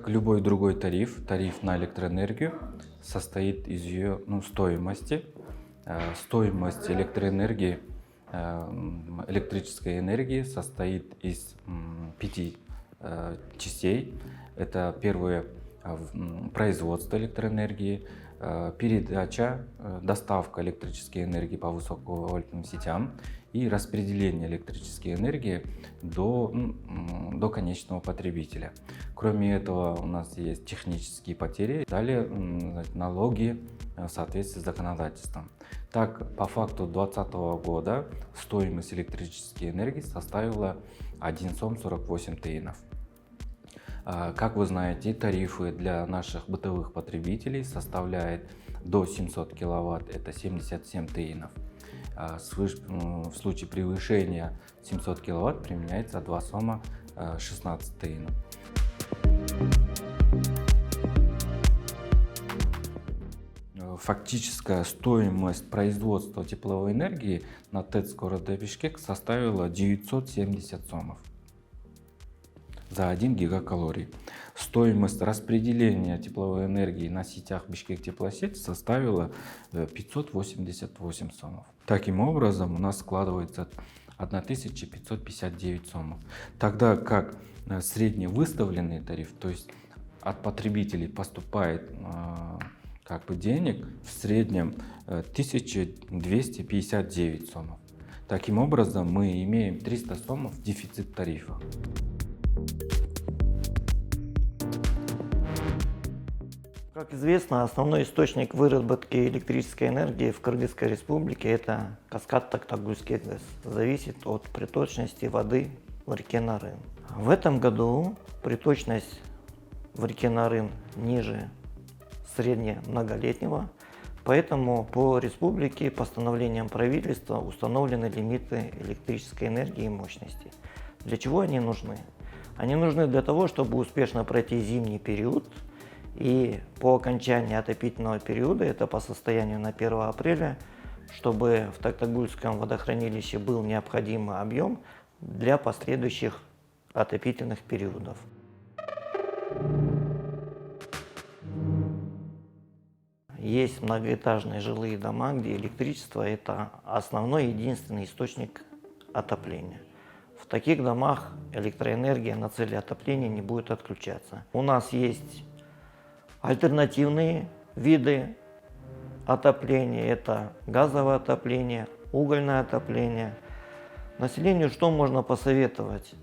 Как любой другой тариф, тариф на электроэнергию состоит из ее стоимости. Стоимость электроэнергии, электрической энергии состоит из 5 частей. Это первое производство электроэнергии, передача, доставка электрической энергии по высоковольтным сетям и распределение электрической энергии до конечного потребителя. Кроме этого, у нас есть технические потери, далее налоги в соответствии с законодательством. Так, по факту 2020 года стоимость электрической энергии составила 1 сом 48 тиынов. Как вы знаете, тарифы для наших бытовых потребителей составляют до 700 киловатт, это 77 тиынов. В случае превышения 700 киловатт применяется 2 сома 16 тиынов. Фактическая стоимость производства тепловой энергии на ТЭЦ города Бишкек составила 970 сомов за 1 гигакалорий. Стоимость распределения тепловой энергии на сетях Бишкек теплосеть составила 588 сомов. Таким образом, у нас складывается 1559 сомов. Тогда как средневыставленный тариф, то есть от потребителей поступает денег в среднем 1259 сомов. Таким образом, мы имеем 300 сомов дефицит тарифа. Как известно, основной источник выработки электрической энергии в Кыргызской республике – это каскад Токтагульский ГЭС. Зависит от приточности воды в реке Нарын. В этом году приточность в реке Нарын ниже среднемноголетнего, поэтому по республике постановлением правительства установлены лимиты электрической энергии и мощности. Для чего они нужны? Они нужны для того, чтобы успешно пройти зимний период, и по окончании отопительного периода, это по состоянию на 1 апреля, чтобы в Токтагульском водохранилище был необходимый объем для последующих отопительных периодов. Есть многоэтажные жилые дома, где электричество – это основной единственный источник отопления. В таких домах электроэнергия на цели отопления не будет отключаться. У нас есть альтернативные виды отопления. Это газовое отопление, угольное отопление. Населению что можно посоветовать?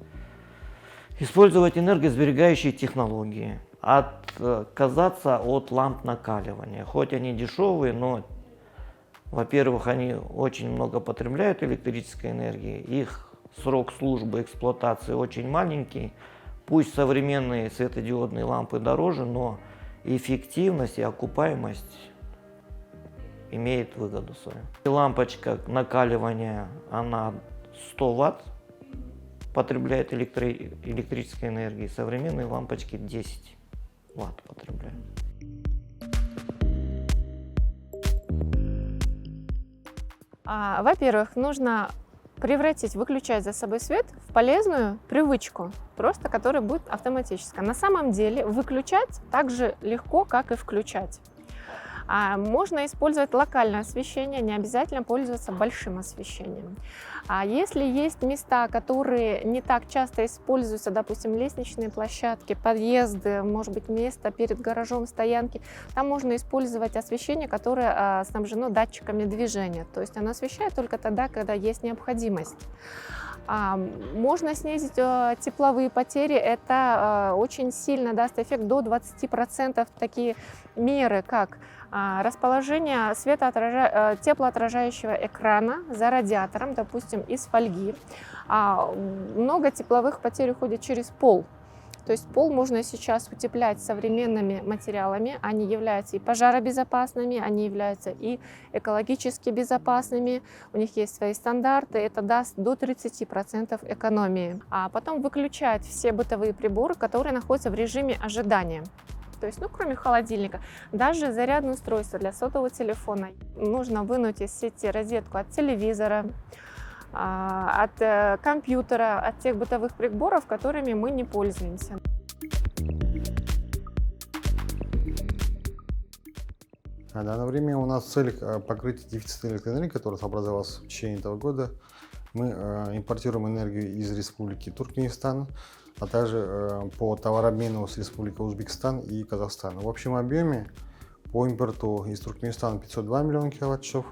Использовать энергосберегающие технологии. Отказаться от ламп накаливания. Хоть они дешевые, но, во-первых, они очень много потребляют электрической энергии. Их срок службы эксплуатации очень маленький. Пусть современные светодиодные лампы дороже, но эффективность и окупаемость имеет выгоду свою. Лампочка накаливания, она 100 Вт потребляет электрической энергии. Современные лампочки 10 Вт потребляют. Во-первых, нужно выключать за собой свет в полезную привычку, просто которая будет автоматическая. На самом деле выключать так же легко, как и включать. Можно использовать локальное освещение, не обязательно пользоваться большим освещением. Если есть места, которые не так часто используются, допустим, лестничные площадки, подъезды, может быть, место перед гаражом, стоянки, там можно использовать освещение, которое снабжено датчиками движения. То есть оно освещает только тогда, когда есть необходимость. Можно снизить тепловые потери, это очень сильно даст эффект, до 20%. Такие меры, как расположение теплоотражающего экрана за радиатором, допустим, из фольги. Много тепловых потерь уходит через пол. То есть пол можно сейчас утеплять современными материалами. Они являются и пожаробезопасными, они являются и экологически безопасными. У них есть свои стандарты. Это даст до 30% экономии. А потом выключать все бытовые приборы, которые находятся в режиме ожидания. То есть, кроме холодильника, даже зарядное устройство для сотового телефона. Нужно вынуть из сети розетку от телевизора, от компьютера, от тех бытовых приборов, которыми мы не пользуемся. На данное время у нас цель покрыть дефицит электроэнергии, который образовался в течение этого года. Мы импортируем энергию из Республики Туркменистан, а также по товарообмену с Республикой Узбекистан и Казахстан. В общем объеме по импорту из Туркменистана 502 миллиона киловатт-часов,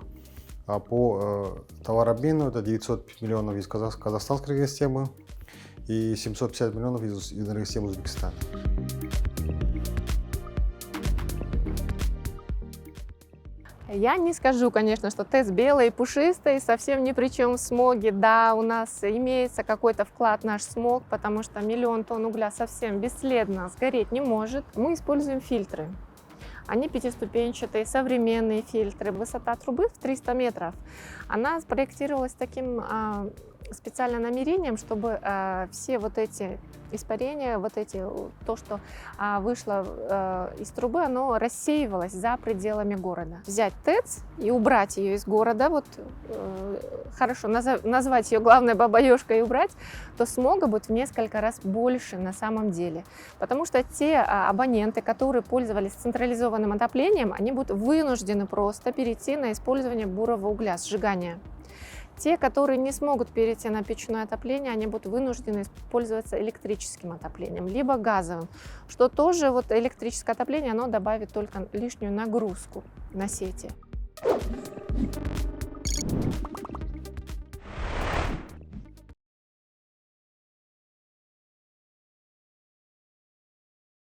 а по товарообмену это 900 миллионов из казахстанской энергосистемы и 750 миллионов из энергосистемы Узбекистана. Я не скажу, конечно, что ТЭЦ белый и пушистый, совсем ни при чем в смоге. Да, у нас имеется какой-то вклад в наш смог, потому что 1 миллион тонн угля совсем бесследно сгореть не может. Мы используем фильтры. Они пятиступенчатые, современные фильтры. Высота трубы в 300 метров. Она спроектировалась таким специальным намерением, чтобы все вот эти испарения, то, что вышло из трубы, оно рассеивалось за пределами города. Взять ТЭЦ и убрать ее из города, хорошо назвать ее главной бабаёшкой и убрать, то смога будет в несколько раз больше на самом деле. Потому что те абоненты, которые пользовались централизованным отоплением, они будут вынуждены просто перейти на использование бурого угля, сжигания. Те, которые не смогут перейти на печное отопление, они будут вынуждены пользоваться электрическим отоплением, либо газовым, что тоже электрическое отопление, оно добавит только лишнюю нагрузку на сети.